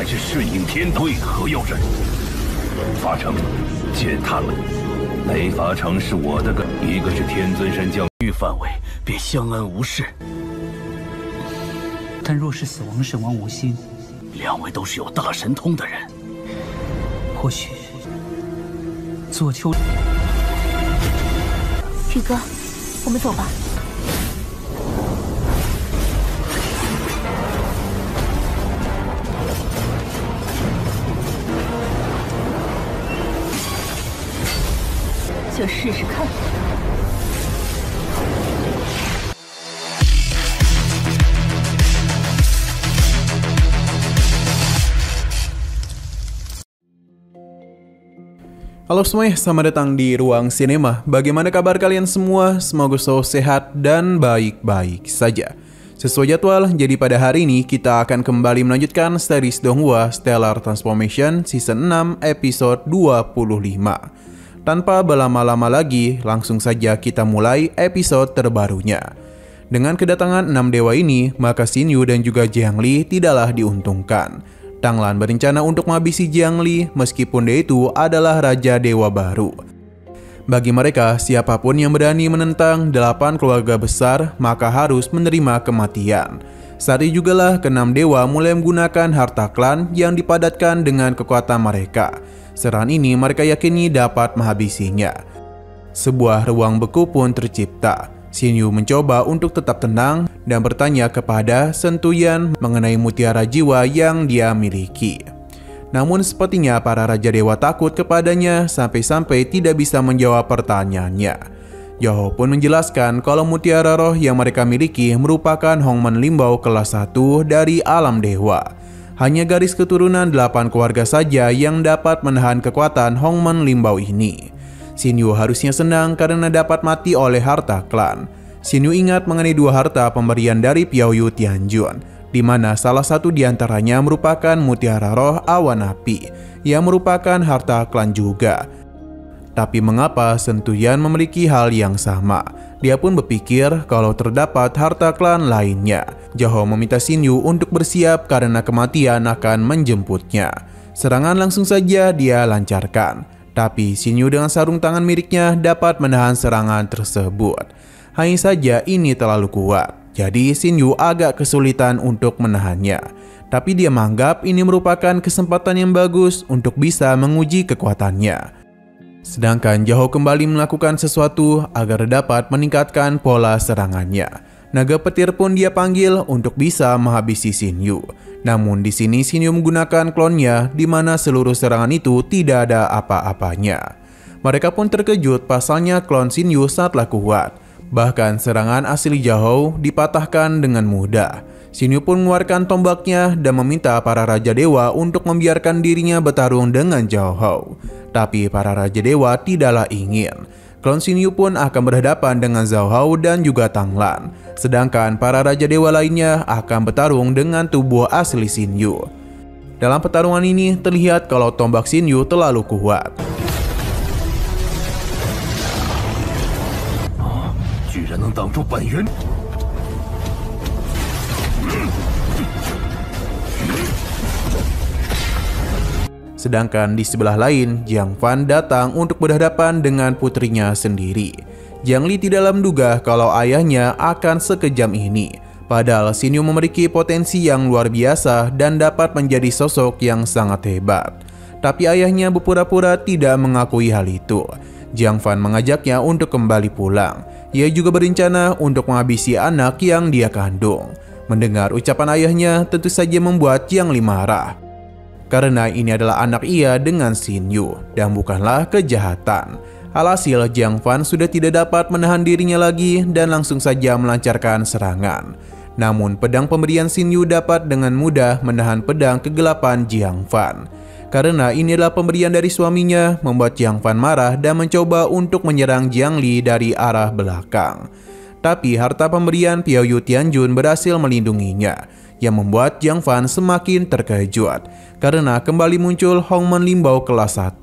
还是顺应天道？为何要忍？法成，见他了。雷法成是我的一个是天尊神将域范围，便相安无事。但若是死亡神王无心，两位都是有大神通的人，或许左丘。宇哥，我们走吧。就试试看。Halo semuanya, selamat datang di Ruang Sinema. Bagaimana kabar kalian semua? Semoga selalu sehat dan baik-baik saja. Sesuai jadwal, jadi pada hari ini kita akan kembali melanjutkan series Donghua Stellar Transformation Season 6 episode 25. Tanpa berlama-lama lagi, langsung saja kita mulai episode terbarunya. Dengan kedatangan 6 dewa ini, maka Xin Yu dan juga Jiang Li tidaklah diuntungkan. Tang Lan berencana untuk menghabisi Jiang Li meskipun dia itu adalah Raja Dewa baru. Bagi mereka, siapapun yang berani menentang 8 keluarga besar, maka harus menerima kematian. Saat itu jugalah ke-6 dewa mulai menggunakan harta klan yang dipadatkan dengan kekuatan mereka. Serangan ini mereka yakini dapat menghabisinya. Sebuah ruang beku pun tercipta. Xin Yu mencoba untuk tetap tenang dan bertanya kepada Sentuyan mengenai mutiara jiwa yang dia miliki. Namun sepertinya para Raja Dewa takut kepadanya sampai-sampai tidak bisa menjawab pertanyaannya. Zhao pun menjelaskan kalau mutiara roh yang mereka miliki merupakan Hongmen Limbao kelas 1 dari alam dewa. Hanya garis keturunan 8 keluarga saja yang dapat menahan kekuatan Hongmen Limbao ini. Xin Yu harusnya senang karena dapat mati oleh harta klan. Xin Yu ingat mengenai 2 harta pemberian dari Piao Yu Tianjun, di mana salah satu di antaranya merupakan mutiara roh awan api, yang merupakan harta klan juga. Tapi mengapa Sentuyan memiliki hal yang sama? Dia pun berpikir kalau terdapat harta klan lainnya. Zhao meminta Xin Yu untuk bersiap karena kematian akan menjemputnya. Serangan langsung saja dia lancarkan. Tapi Xin Yu dengan sarung tangan miliknya dapat menahan serangan tersebut. Hanya saja ini terlalu kuat. Jadi Xin Yu agak kesulitan untuk menahannya. Tapi dia menganggap ini merupakan kesempatan yang bagus untuk bisa menguji kekuatannya. Sedangkan Zhao kembali melakukan sesuatu agar dapat meningkatkan pola serangannya. Naga petir pun dia panggil untuk bisa menghabisi Xin Yu. Namun di sini Xin Yu menggunakan klonnya di mana seluruh serangan itu tidak ada apa-apanya. Mereka pun terkejut pasalnya klon Xin Yu sangatlah kuat. Bahkan serangan asli Zhao dipatahkan dengan mudah. Xin Yu pun mengeluarkan tombaknya dan meminta para Raja Dewa untuk membiarkan dirinya bertarung dengan Zhao. Tapi para Raja Dewa tidaklah ingin. Klon Xin Yu pun akan berhadapan dengan Zhao dan juga Tang Lan. Sedangkan para Raja Dewa lainnya akan bertarung dengan tubuh asli Xin Yu. Dalam pertarungan ini terlihat kalau tombak Xin Yu terlalu kuat. Sedangkan di sebelah lain, Jiang Fan datang untuk berhadapan dengan putrinya sendiri. Jiang Li tidaklah menduga kalau ayahnya akan sekejam ini. Padahal Xin Yu memiliki potensi yang luar biasa dan dapat menjadi sosok yang sangat hebat. Tapi ayahnya berpura-pura tidak mengakui hal itu. Jiang Fan mengajaknya untuk kembali pulang. Ia juga berencana untuk menghabisi anak yang dia kandung. Mendengar ucapan ayahnya tentu saja membuat Jiang Li marah. Karena ini adalah anak ia dengan Xin Yu dan bukanlah kejahatan. Alhasil Jiang Fan sudah tidak dapat menahan dirinya lagi dan langsung saja melancarkan serangan. Namun pedang pemberian Xin Yu dapat dengan mudah menahan pedang kegelapan Jiang Fan. Karena ini adalah pemberian dari suaminya, membuat Jiang Fan marah dan mencoba untuk menyerang Jiang Li dari arah belakang. Tapi harta pemberian Piao Yu Tianjun berhasil melindunginya, yang membuat Jiang Fan semakin terkejut karena kembali muncul Hongmen Limbao kelas 1.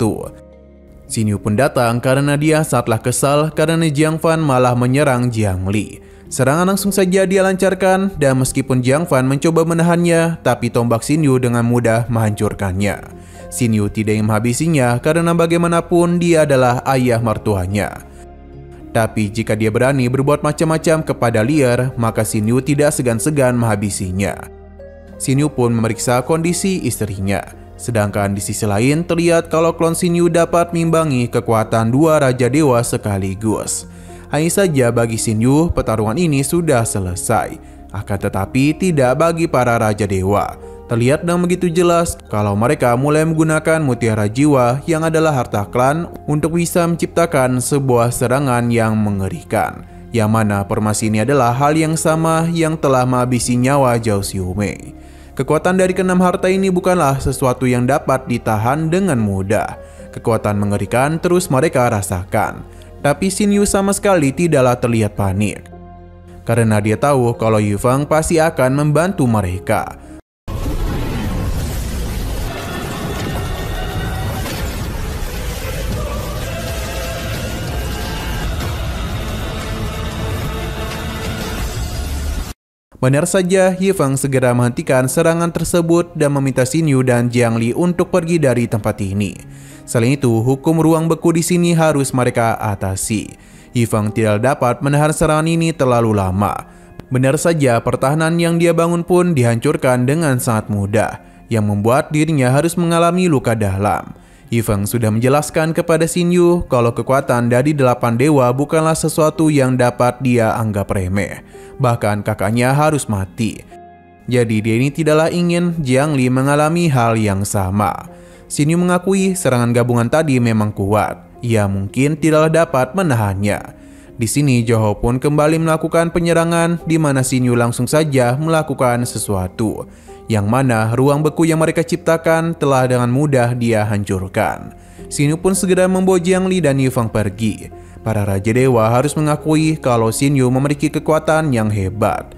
Xin Yu pun datang karena dia sangatlah kesal karena Jiang Fan malah menyerang Jiang Li. Serangan langsung saja dia lancarkan dan meskipun Jiang Fan mencoba menahannya, tapi tombak Xin Yu dengan mudah menghancurkannya. Xin Yu tidak ingin menghabisinya karena bagaimanapun dia adalah ayah mertuanya. Tapi jika dia berani berbuat macam-macam kepada Lier, maka Xin Yu tidak segan-segan menghabisinya. Xin Yu pun memeriksa kondisi istrinya. Sedangkan di sisi lain terlihat kalau klon Xin Yu dapat mengimbangi kekuatan dua Raja Dewa sekaligus. Hanya saja bagi Xin Yu, pertarungan ini sudah selesai. Akan tetapi tidak bagi para Raja Dewa. Terlihat dengan begitu jelas kalau mereka mulai menggunakan mutiara jiwa yang adalah harta klan untuk bisa menciptakan sebuah serangan yang mengerikan. Yang mana formasi ini adalah hal yang sama yang telah menghabisi nyawa Zhao Xiumei. Kekuatan dari keenam harta ini bukanlah sesuatu yang dapat ditahan dengan mudah. Kekuatan mengerikan terus mereka rasakan. Tapi Xin Yu sama sekali tidaklah terlihat panik. Karena dia tahu kalau Yu Feng pasti akan membantu mereka. Benar saja, Yu Feng segera menghentikan serangan tersebut dan meminta Xin Yu dan Jiang Li untuk pergi dari tempat ini. Selain itu, hukum ruang beku di sini harus mereka atasi. Yu Feng tidak dapat menahan serangan ini terlalu lama. Benar saja, pertahanan yang dia bangun pun dihancurkan dengan sangat mudah, yang membuat dirinya harus mengalami luka dalam. Yu Feng sudah menjelaskan kepada Xin Yu kalau kekuatan dari 8 dewa bukanlah sesuatu yang dapat dia anggap remeh. Bahkan kakaknya harus mati. Jadi dia ini tidaklah ingin Jiang Li mengalami hal yang sama. Xin Yu mengakui serangan gabungan tadi memang kuat. Ia mungkin tidaklah dapat menahannya. Di sini Zhao pun kembali melakukan penyerangan di mana Xin Yu langsung saja melakukan sesuatu. Yang mana ruang beku yang mereka ciptakan telah dengan mudah dia hancurkan. Xin Yu pun segera membawa Jiang Li dan Yu Feng pergi. Para Raja Dewa harus mengakui kalau Xin Yu memiliki kekuatan yang hebat.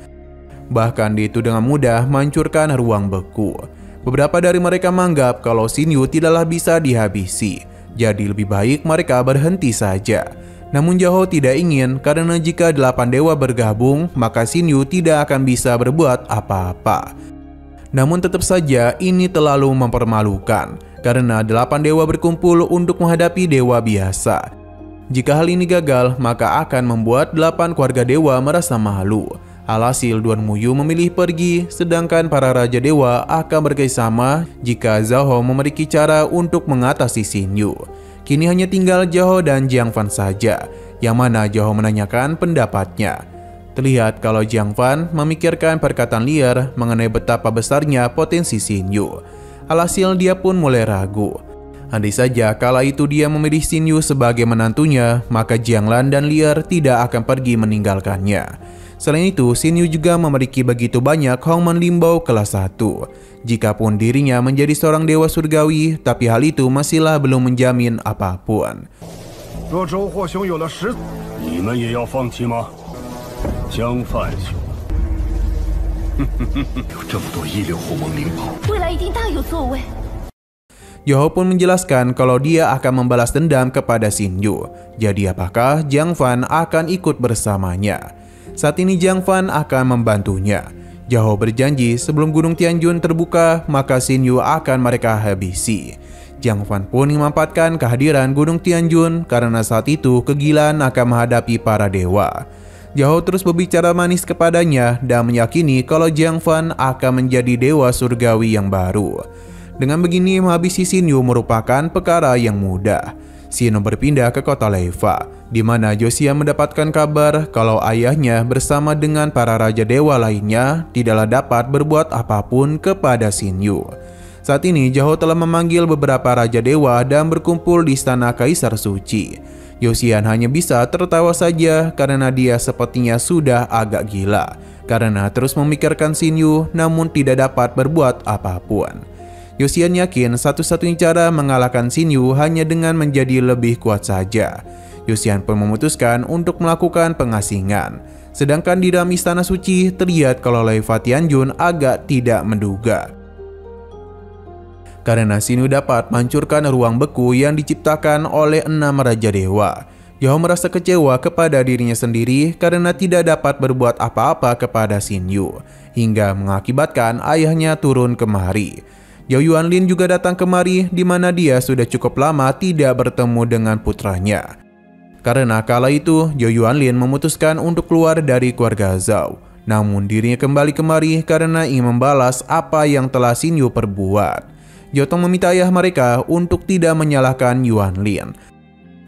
Bahkan dia itu dengan mudah menghancurkan ruang beku. Beberapa dari mereka menganggap kalau Xin Yu tidaklah bisa dihabisi. Jadi lebih baik mereka berhenti saja. Namun Zhao tidak ingin karena jika 8 dewa bergabung, maka Xin Yu tidak akan bisa berbuat apa-apa. Namun tetap saja ini terlalu mempermalukan karena 8 dewa berkumpul untuk menghadapi dewa biasa. Jika hal ini gagal, maka akan membuat 8 keluarga dewa merasa malu. Alhasil Duan Muyu memilih pergi, sedangkan para Raja Dewa akan bekerjasama jika Zhao memiliki cara untuk mengatasi Xin Yu. Kini hanya tinggal Zhao dan Jiang Fan saja, yang mana Zhao menanyakan pendapatnya. Terlihat kalau Jiang Fan memikirkan perkataan Lier mengenai betapa besarnya potensi Xin Yu. Alhasil dia pun mulai ragu. Andai saja kala itu dia memilih Xin Yu sebagai menantunya, maka Jiang Lan dan Lier tidak akan pergi meninggalkannya. Selain itu, Xin Yu juga memiliki begitu banyak Hongmen Limbao kelas 1. Jikapun dirinya menjadi seorang dewa surgawi, tapi hal itu masihlah belum menjamin apapun. Zhao pun menjelaskan kalau dia akan membalas dendam kepada Xin Yu. Jadi apakah Jiang Fan akan ikut bersamanya? Saat ini Jiang Fan akan membantunya. Zhao berjanji sebelum Gunung Tianjun terbuka, maka Xin Yu akan mereka habisi. Jiang Fan pun memanfaatkan kehadiran Gunung Tianjun karena saat itu kegilaan akan menghadapi para dewa. Zhao terus berbicara manis kepadanya dan meyakini kalau Jiang Fan akan menjadi dewa surgawi yang baru. Dengan begini menghabisi Xin Yu merupakan perkara yang mudah. Xin Yu berpindah ke kota Leifa, di mana Josia mendapatkan kabar kalau ayahnya bersama dengan para Raja Dewa lainnya tidaklah dapat berbuat apapun kepada Xin Yu. Saat ini Zhao telah memanggil beberapa Raja Dewa dan berkumpul di Istana Kaisar Suci. Yosian hanya bisa tertawa saja karena dia sepertinya sudah agak gila karena terus memikirkan Xin Yu namun tidak dapat berbuat apapun. Yosian yakin satu-satunya cara mengalahkan Xin Yu hanya dengan menjadi lebih kuat saja. Yosian pun memutuskan untuk melakukan pengasingan. Sedangkan di dalam Istana Suci terlihat kalau Leifa Tianjun agak tidak menduga. Karena Xin Yu dapat menghancurkan ruang beku yang diciptakan oleh 6 Raja Dewa. Yao merasa kecewa kepada dirinya sendiri karena tidak dapat berbuat apa-apa kepada Xin Yu, hingga mengakibatkan ayahnya turun kemari. Zhao Yuanlin juga datang kemari di mana dia sudah cukup lama tidak bertemu dengan putranya. Karena kala itu, Zhao Yuanlin memutuskan untuk keluar dari keluarga Zhao. Namun dirinya kembali kemari karena ingin membalas apa yang telah Xin Yu perbuat. Zhao Tong meminta ayah mereka untuk tidak menyalahkan Yuanlin,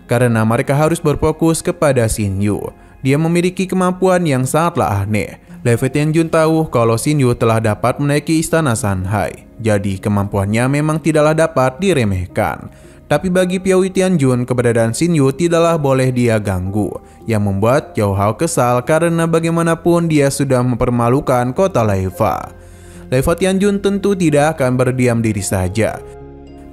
karena mereka harus berfokus kepada Xin Yu. Dia memiliki kemampuan yang sangatlah aneh. Lei Tianjun tahu kalau Xin Yu telah dapat menaiki istana Sanhai, jadi kemampuannya memang tidaklah dapat diremehkan. Tapi bagi Piaui Tianjun, keberadaan Xin Yu tidaklah boleh dia ganggu, yang membuat Zhao Hao kesal karena bagaimanapun dia sudah mempermalukan kota Leifa. Lei Tianjun tentu tidak akan berdiam diri saja,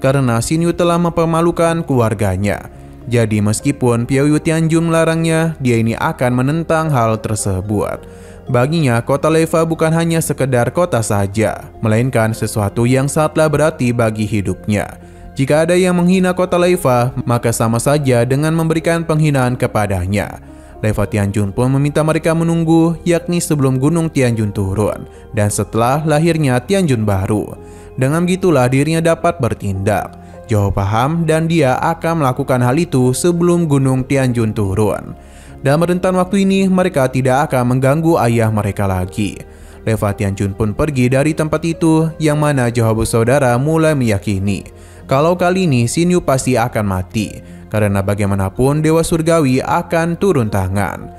karena Xin Yu telah mempermalukan keluarganya. Jadi meskipun Piaui Tianjun melarangnya, dia ini akan menentang hal tersebut. Baginya, kota Leifa bukan hanya sekedar kota saja, melainkan sesuatu yang sangatlah berarti bagi hidupnya. Jika ada yang menghina kota Leifa, maka sama saja dengan memberikan penghinaan kepadanya. Lei Tianjun pun meminta mereka menunggu, yakni sebelum Gunung Tianjun turun, dan setelah lahirnya Tianjun baru. Dengan begitulah dirinya dapat bertindak. Zhao paham dan dia akan melakukan hal itu sebelum Gunung Tianjun turun. Dalam rentan waktu ini, mereka tidak akan mengganggu ayah mereka lagi. Lei Tianjun pun pergi dari tempat itu, yang mana Zhao bersaudara mulai meyakini kalau kali ini Xin Yu pasti akan mati, karena bagaimanapun Dewa Surgawi akan turun tangan.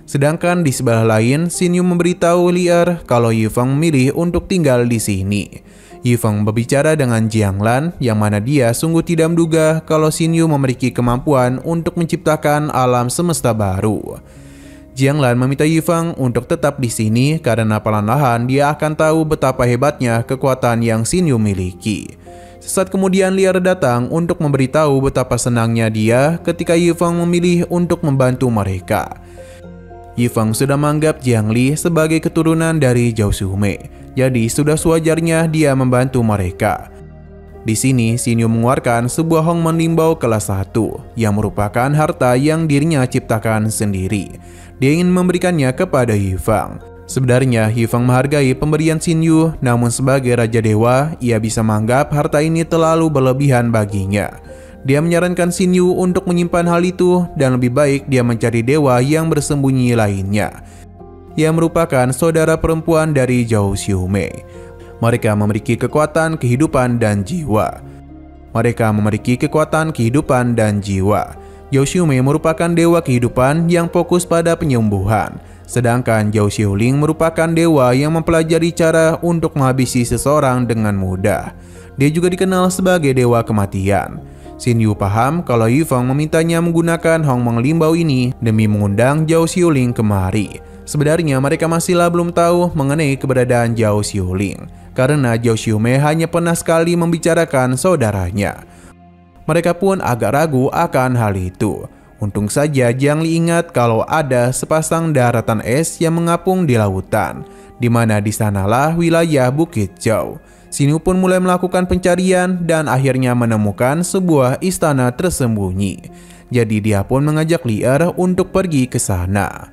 Sedangkan di sebelah lain, Xin Yu memberitahu Li'er kalau Yifeng memilih untuk tinggal di sini. Yifeng berbicara dengan Jianglan, yang mana dia sungguh tidak menduga kalau Xin Yu memiliki kemampuan untuk menciptakan alam semesta baru. Jianglan meminta Yifeng untuk tetap di sini karena perlahan-lahan dia akan tahu betapa hebatnya kekuatan yang Xin Yu miliki. Sesaat kemudian Li'er datang untuk memberitahu betapa senangnya dia ketika Yifeng memilih untuk membantu mereka. Yifeng sudah menganggap Jiangli sebagai keturunan dari Zhao Xume, jadi sudah sewajarnya dia membantu mereka. Di sini, Xin Yu mengeluarkan sebuah Hongmen Limbao kelas 1 yang merupakan harta yang dirinya ciptakan sendiri. Dia ingin memberikannya kepada Yifeng. Sebenarnya Yifeng menghargai pemberian Xin Yu, namun sebagai Raja Dewa, ia bisa menganggap harta ini terlalu berlebihan baginya. Dia menyarankan Xin Yu untuk menyimpan hal itu dan lebih baik dia mencari dewa yang bersembunyi lainnya, yang merupakan saudara perempuan dari Zhao Xume. Mereka memiliki kekuatan kehidupan dan jiwa. Zhao Xume merupakan dewa kehidupan yang fokus pada penyembuhan, sedangkan Zhao Xiuling merupakan dewa yang mempelajari cara untuk menghabisi seseorang dengan mudah. Dia juga dikenal sebagai dewa kematian. Xin Yu paham kalau Yifeng memintanya menggunakan Hongmen Limbao ini demi mengundang Zhao Xiuling kemari. Sebenarnya mereka masihlah belum tahu mengenai keberadaan Zhao Xiuling, karena Zhao Xume hanya pernah sekali membicarakan saudaranya. Mereka pun agak ragu akan hal itu. Untung saja Jiangli ingat kalau ada sepasang daratan es yang mengapung di lautan, di mana di sanalah wilayah Bukit Zhao. Xin Yu pun mulai melakukan pencarian dan akhirnya menemukan sebuah istana tersembunyi. Jadi dia pun mengajak Li'er untuk pergi ke sana.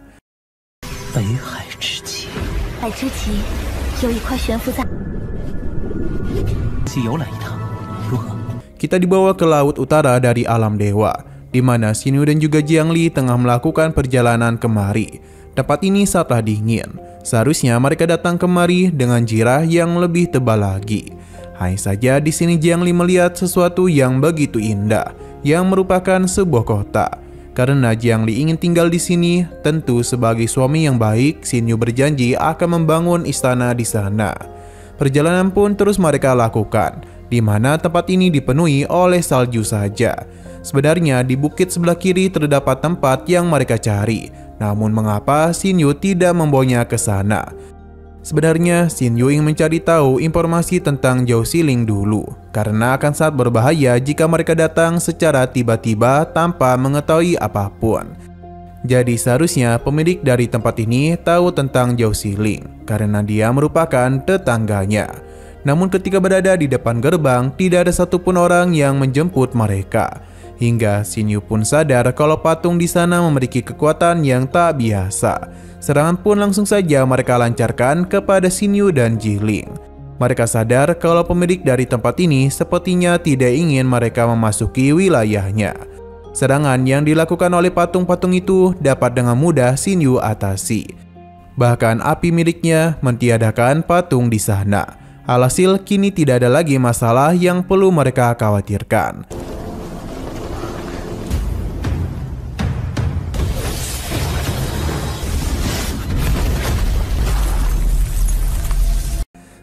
Kita dibawa ke laut utara dari alam dewa, di mana Xin Yu dan juga Jiangli tengah melakukan perjalanan kemari. Tempat ini sangatlah dingin. Seharusnya mereka datang kemari dengan jirah yang lebih tebal lagi. Hanya saja di sini Jiangli melihat sesuatu yang begitu indah, yang merupakan sebuah kota. Karena Jiangli ingin tinggal di sini, tentu sebagai suami yang baik, Xin Yu berjanji akan membangun istana di sana. Perjalanan pun terus mereka lakukan, di mana tempat ini dipenuhi oleh salju saja. Sebenarnya di bukit sebelah kiri terdapat tempat yang mereka cari, namun mengapa Xin Yu tidak membawanya ke sana? Sebenarnya Xin Yu ingin mencari tahu informasi tentang Zhao Xiling dulu, karena akan sangat berbahaya jika mereka datang secara tiba-tiba tanpa mengetahui apapun. Jadi seharusnya pemilik dari tempat ini tahu tentang Zhao Xiling karena dia merupakan tetangganya. Namun ketika berada di depan gerbang, tidak ada satupun orang yang menjemput mereka. Hingga Xin Yu pun sadar kalau patung di sana memiliki kekuatan yang tak biasa. Serangan pun langsung saja mereka lancarkan kepada Xin Yu dan Jiling. Mereka sadar kalau pemilik dari tempat ini sepertinya tidak ingin mereka memasuki wilayahnya. Serangan yang dilakukan oleh patung-patung itu dapat dengan mudah Xin Yu atasi. Bahkan api miliknya mentiadakan patung di sana. Alhasil kini tidak ada lagi masalah yang perlu mereka khawatirkan.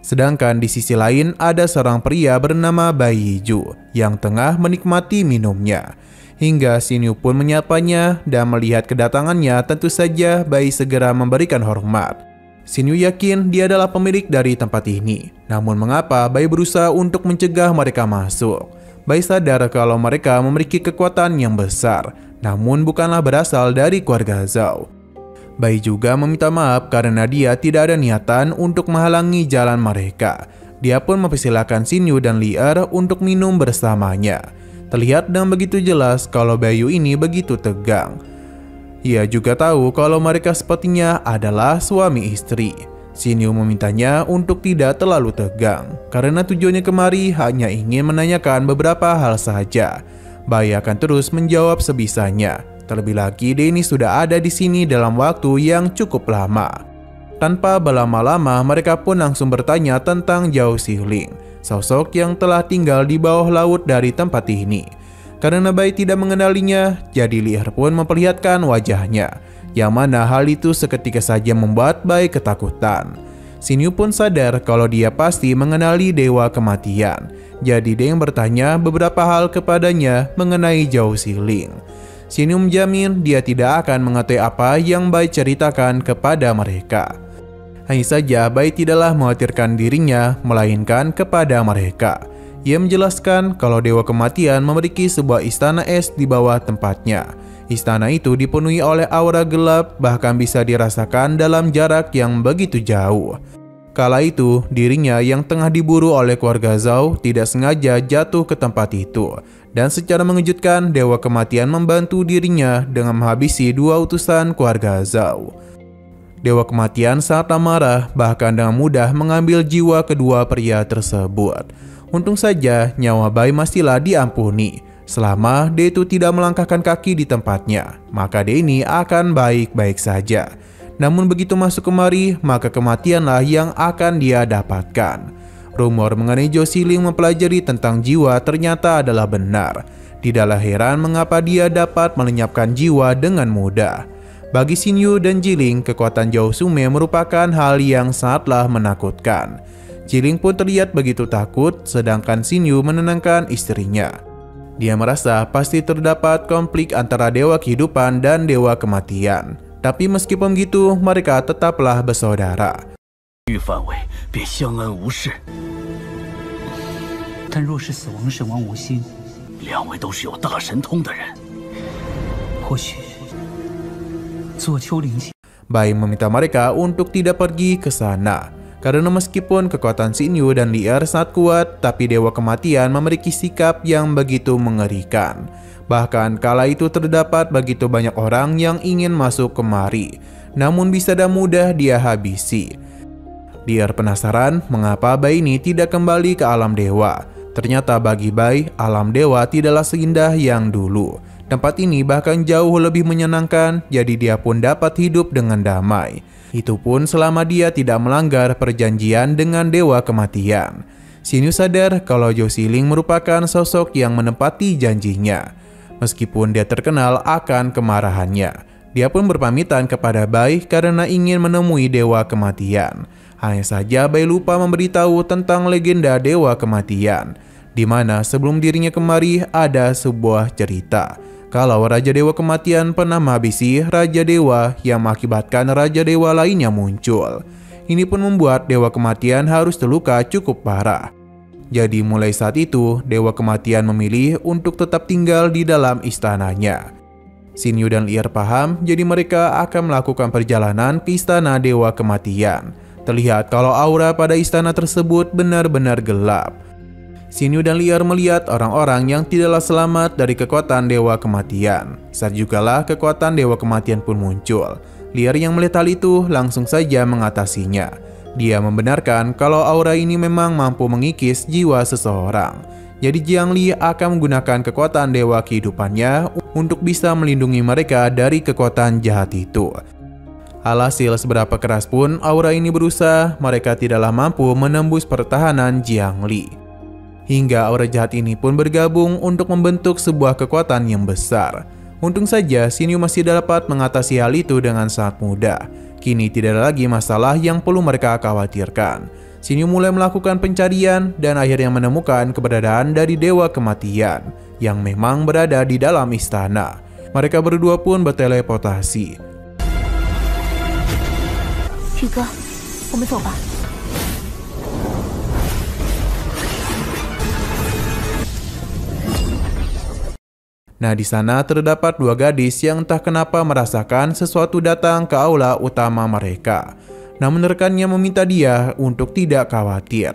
Sedangkan di sisi lain ada seorang pria bernama Bai Yiju yang tengah menikmati minumnya. Hingga Xin Yu pun menyapanya dan melihat kedatangannya tentu saja Bai segera memberikan hormat. Xin Yu yakin dia adalah pemilik dari tempat ini. Namun mengapa Bai berusaha untuk mencegah mereka masuk? Bai sadar kalau mereka memiliki kekuatan yang besar, namun bukanlah berasal dari keluarga Zhao. Bai juga meminta maaf karena dia tidak ada niatan untuk menghalangi jalan mereka. Dia pun mempersilahkan Xin Yu dan Li Er untuk minum bersamanya. Terlihat dengan begitu jelas kalau Bai Yu ini begitu tegang. Ia juga tahu kalau mereka sepertinya adalah suami istri. Xin Yu memintanya untuk tidak terlalu tegang, karena tujuannya kemari hanya ingin menanyakan beberapa hal saja. Bai akan terus menjawab sebisanya. Terlebih lagi dia ini sudah ada di sini dalam waktu yang cukup lama. Tanpa berlama-lama mereka pun langsung bertanya tentang Zhao Xiling, sosok yang telah tinggal di bawah laut dari tempat ini. Karena Bai tidak mengenalinya, jadi Li Er pun memperlihatkan wajahnya, yang mana hal itu seketika saja membuat Bai ketakutan. Xin Yu pun sadar kalau dia pasti mengenali Dewa Kematian, jadi dia yang bertanya beberapa hal kepadanya mengenai Zhao Xiling. Xin Yu menjamin dia tidak akan mengetahui apa yang Bai ceritakan kepada mereka. Hanya saja Bai tidaklah mengkhawatirkan dirinya, melainkan kepada mereka. Ia menjelaskan kalau Dewa Kematian memiliki sebuah istana es di bawah tempatnya. Istana itu dipenuhi oleh aura gelap, bahkan bisa dirasakan dalam jarak yang begitu jauh. Kala itu, dirinya yang tengah diburu oleh keluarga Zhao tidak sengaja jatuh ke tempat itu. Dan secara mengejutkan, Dewa Kematian membantu dirinya dengan menghabisi 2 utusan keluarga Zhao. Dewa Kematian sangat marah, bahkan dengan mudah mengambil jiwa kedua pria tersebut. Untung saja nyawa Bai masihlah diampuni. Selama dia itu tidak melangkahkan kaki di tempatnya, maka dia ini akan baik-baik saja. Namun begitu masuk kemari, maka kematianlah yang akan dia dapatkan. Rumor mengenai Zhao Xiling mempelajari tentang jiwa ternyata adalah benar. Tidaklah heran mengapa dia dapat melenyapkan jiwa dengan mudah. Bagi Xin Yu dan Jiling, kekuatan Zhao Sume merupakan hal yang sangatlah menakutkan. Jiling pun terlihat begitu takut, sedangkan Xin Yu menenangkan istrinya. Dia merasa pasti terdapat konflik antara dewa kehidupan dan dewa kematian. Tapi meskipun begitu, mereka tetaplah bersaudara. 域范围便相安无事。但若是死亡神王无心， 2位都是有大神通的人， 或许做丘陵系 Bai meminta mereka untuk tidak pergi ke sana. Karena meskipun kekuatan Xin Yu dan Li Er sangat kuat, tapi Dewa Kematian memiliki sikap yang begitu mengerikan. Bahkan kala itu terdapat begitu banyak orang yang ingin masuk kemari, namun bisa dan mudah dia habisi. Li Er penasaran mengapa Bai ini tidak kembali ke alam dewa. Ternyata bagi Bai, alam dewa tidaklah seindah yang dulu. Tempat ini bahkan jauh lebih menyenangkan, jadi dia pun dapat hidup dengan damai. Itu pun selama dia tidak melanggar perjanjian dengan Dewa Kematian. Xin Yu sadar kalau Zhao Xiling merupakan sosok yang menepati janjinya. Meskipun dia terkenal akan kemarahannya, dia pun berpamitan kepada Bai karena ingin menemui Dewa Kematian. Hanya saja Bai lupa memberitahu tentang legenda Dewa Kematian, di mana sebelum dirinya kemari ada sebuah cerita. Kalau Raja Dewa Kematian pernah menghabisi Raja Dewa yang mengakibatkan Raja Dewa lainnya muncul. Ini pun membuat Dewa Kematian harus terluka cukup parah. Jadi mulai saat itu, Dewa Kematian memilih untuk tetap tinggal di dalam istananya. Xinyu dan Lier paham, jadi mereka akan melakukan perjalanan ke istana Dewa Kematian. Terlihat kalau aura pada istana tersebut benar-benar gelap. Xinyu dan Lier melihat orang-orang yang tidaklah selamat dari kekuatan Dewa Kematian. Saat jugalah kekuatan Dewa Kematian pun muncul. Lier yang melihat hal itu langsung saja mengatasinya. Dia membenarkan kalau aura ini memang mampu mengikis jiwa seseorang. Jadi Jiangli akan menggunakan kekuatan Dewa kehidupannya untuk bisa melindungi mereka dari kekuatan jahat itu. Alhasil seberapa keras pun aura ini berusaha, mereka tidaklah mampu menembus pertahanan Jiangli. Hingga aura jahat ini pun bergabung untuk membentuk sebuah kekuatan yang besar. Untung saja Xinyu masih dapat mengatasi hal itu dengan sangat mudah. Kini tidak ada lagi masalah yang perlu mereka khawatirkan. Xinyu mulai melakukan pencarian dan akhirnya menemukan keberadaan dari Dewa Kematian yang memang berada di dalam istana. Mereka berdua pun berteleportasi. 宇哥，我们走吧。 Nah, di sana terdapat dua gadis yang entah kenapa merasakan sesuatu datang ke aula utama mereka. Namun rekannya meminta dia untuk tidak khawatir.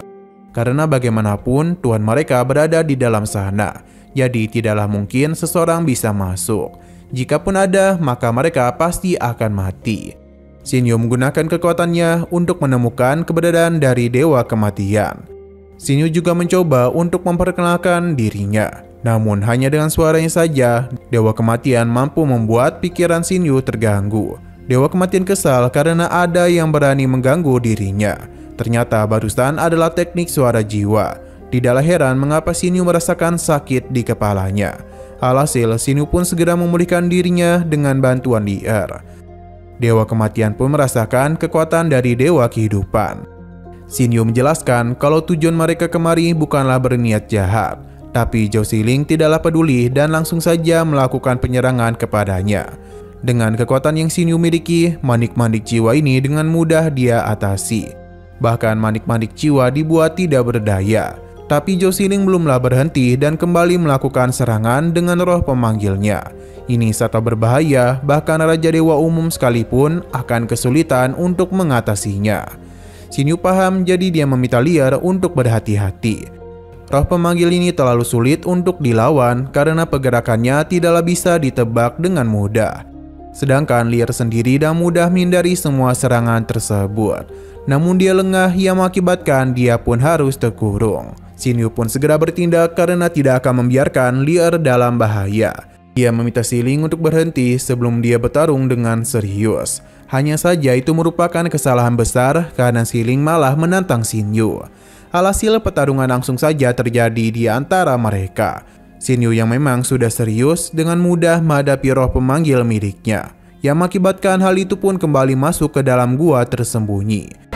Karena bagaimanapun tuan mereka berada di dalam sana. Jadi tidaklah mungkin seseorang bisa masuk. Jikapun ada, maka mereka pasti akan mati. Xinyu menggunakan kekuatannya untuk menemukan keberadaan dari Dewa Kematian. Xinyu juga mencoba untuk memperkenalkan dirinya. Namun hanya dengan suaranya saja, Dewa Kematian mampu membuat pikiran Xinyu terganggu. Dewa Kematian kesal karena ada yang berani mengganggu dirinya. Ternyata barusan adalah teknik suara jiwa. Tidaklah heran mengapa Xinyu merasakan sakit di kepalanya. Alhasil, Xinyu pun segera memulihkan dirinya dengan bantuan Lier. Dewa Kematian pun merasakan kekuatan dari Dewa Kehidupan. Xinyu menjelaskan kalau tujuan mereka kemari bukanlah berniat jahat. Tapi Zhao Xiling tidaklah peduli dan langsung saja melakukan penyerangan kepadanya. Dengan kekuatan yang Xinyu miliki, manik-manik jiwa ini dengan mudah dia atasi. Bahkan manik-manik jiwa dibuat tidak berdaya. Tapi Zhao Xiling belumlah berhenti dan kembali melakukan serangan dengan roh pemanggilnya. Ini sangat berbahaya, bahkan Raja Dewa Umum sekalipun akan kesulitan untuk mengatasinya. Xinyu paham, jadi dia meminta Lier untuk berhati-hati. Roh pemanggil ini terlalu sulit untuk dilawan karena pergerakannya tidaklah bisa ditebak dengan mudah. Sedangkan Lier sendiri dah mudah menghindari semua serangan tersebut. Namun dia lengah yang mengakibatkan dia pun harus terkurung. Xinyu pun segera bertindak karena tidak akan membiarkan Lier dalam bahaya. Dia meminta Xiling untuk berhenti sebelum dia bertarung dengan serius. Hanya saja itu merupakan kesalahan besar karena Xiling malah menantang Xinyu. Alhasil pertarungan langsung saja terjadi di antara mereka. Xinyu yang memang sudah serius dengan mudah menghadapi roh pemanggil miliknya. Yang mengakibatkan hal itu pun kembali masuk ke dalam gua tersembunyi.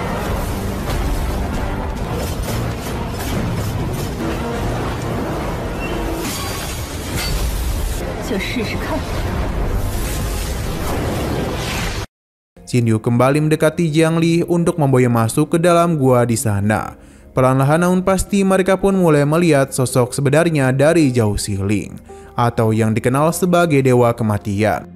Xinyu kembali mendekati Jiangli untuk membawa masuk ke dalam gua di sana. Perlahan namun pasti mereka pun mulai melihat sosok sebenarnya dari Zhao Xiling, atau yang dikenal sebagai Dewa Kematian.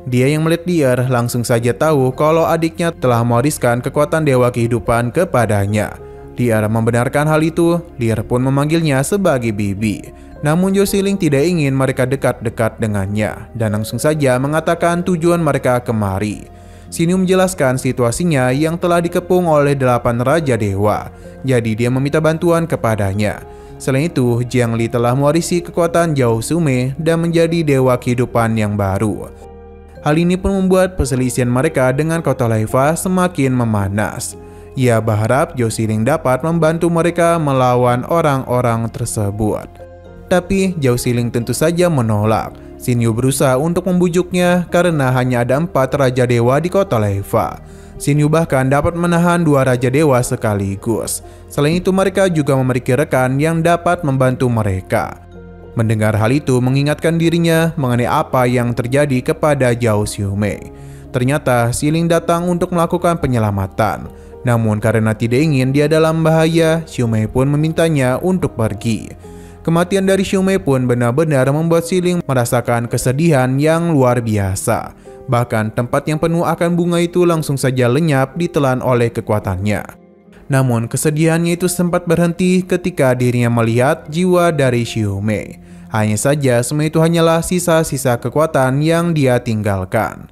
Dia yang melihat Lier langsung saja tahu kalau adiknya telah mewariskan kekuatan Dewa Kehidupan kepadanya. Lier membenarkan hal itu, Lier pun memanggilnya sebagai bibi. Namun Zhao Xiling tidak ingin mereka dekat-dekat dengannya, dan langsung saja mengatakan tujuan mereka kemari. Xinyu menjelaskan situasinya yang telah dikepung oleh 8 Raja Dewa, jadi dia meminta bantuan kepadanya. Selain itu, Jiangli telah mewarisi kekuatan Zhao Xume dan menjadi Dewa Kehidupan yang baru. Hal ini pun membuat perselisihan mereka dengan Kota Laifa semakin memanas. Ia berharap Zhao Xiling dapat membantu mereka melawan orang-orang tersebut. Tapi Zhao Xiling tentu saja menolak. Xinyu berusaha untuk membujuknya karena hanya ada 4 Raja Dewa di Kota Laifa. Xinyu bahkan dapat menahan 2 Raja Dewa sekaligus. Selain itu mereka juga memiliki rekan yang dapat membantu mereka. Mendengar hal itu mengingatkan dirinya mengenai apa yang terjadi kepada Zhao Xume. Ternyata Xiling datang untuk melakukan penyelamatan. Namun karena tidak ingin dia dalam bahaya, Xume pun memintanya untuk pergi. Kematian dari Xiumei pun benar-benar membuat Xiling merasakan kesedihan yang luar biasa. Bahkan tempat yang penuh akan bunga itu langsung saja lenyap ditelan oleh kekuatannya. Namun kesedihannya itu sempat berhenti ketika dirinya melihat jiwa dari Xiumei. Hanya saja semua itu hanyalah sisa-sisa kekuatan yang dia tinggalkan.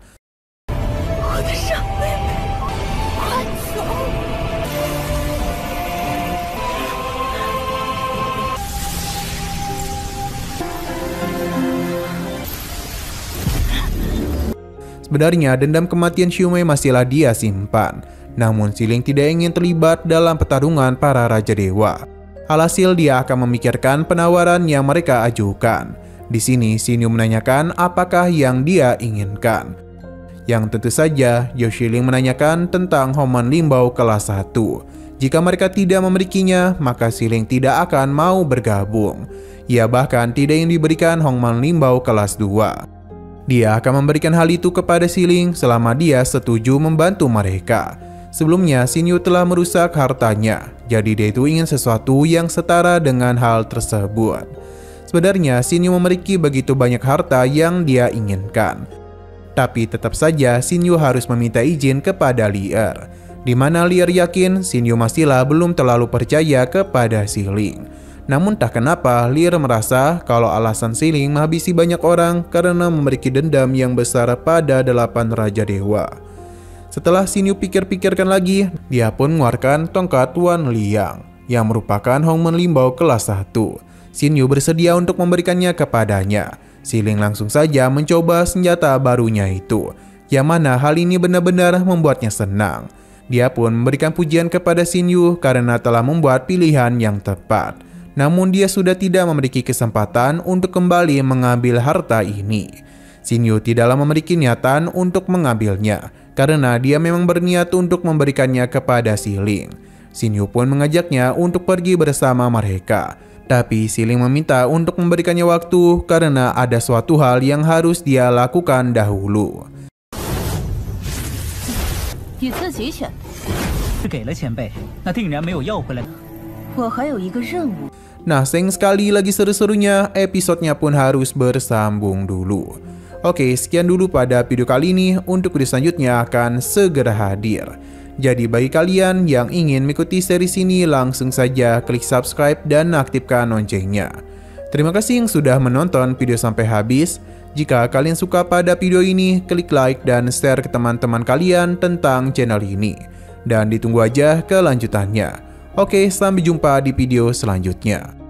Sebenarnya dendam kematian Xiumei masihlah dia simpan. Namun Xiling tidak ingin terlibat dalam pertarungan para Raja Dewa. Alhasil dia akan memikirkan penawaran yang mereka ajukan. Di sini Xinyu menanyakan apakah yang dia inginkan. Yang tentu saja Yao Xiling menanyakan tentang Hongman Limbao kelas 1. Jika mereka tidak memilikinya, maka Xiling tidak akan mau bergabung. Ia bahkan tidak ingin diberikan Hongman Limbao kelas 2. Dia akan memberikan hal itu kepada Xiling selama dia setuju membantu mereka. Sebelumnya, Xinyu telah merusak hartanya, jadi dia itu ingin sesuatu yang setara dengan hal tersebut. Sebenarnya, Xinyu memiliki begitu banyak harta yang dia inginkan. Tapi tetap saja Xinyu harus meminta izin kepada Lier. Di mana Lier yakin Xinyu masihlah belum terlalu percaya kepada Xiling. Namun tak kenapa Lier merasa kalau alasan Xiling menghabisi banyak orang karena memiliki dendam yang besar pada 8 Raja Dewa. Setelah Xinyu pikir-pikirkan lagi, dia pun mengeluarkan tongkat Wan Liang yang merupakan Hongman Limbao kelas 1. Xinyu bersedia untuk memberikannya kepadanya. Xiling langsung saja mencoba senjata barunya itu, yang mana hal ini benar-benar membuatnya senang. Dia pun memberikan pujian kepada Xinyu karena telah membuat pilihan yang tepat. Namun dia sudah tidak memiliki kesempatan untuk kembali mengambil harta ini. Xinyu tidaklah memiliki niatan untuk mengambilnya, karena dia memang berniat untuk memberikannya kepada Xiling. Xinyu pun mengajaknya untuk pergi bersama mereka. Tapi Xiling meminta untuk memberikannya waktu karena ada suatu hal yang harus dia lakukan dahulu. 你自己选的，是给了前辈，那定然没有要回来。我还有一个任务。 Nah, sayang sekali lagi seru-serunya, episodenya pun harus bersambung dulu. Oke, sekian dulu pada video kali ini. Untuk video selanjutnya akan segera hadir. Jadi bagi kalian yang ingin mengikuti series ini, langsung saja klik subscribe dan aktifkan loncengnya. Terima kasih yang sudah menonton video sampai habis. Jika kalian suka pada video ini, klik like dan share ke teman-teman kalian tentang channel ini. Dan ditunggu aja kelanjutannya. Oke, sampai jumpa di video selanjutnya.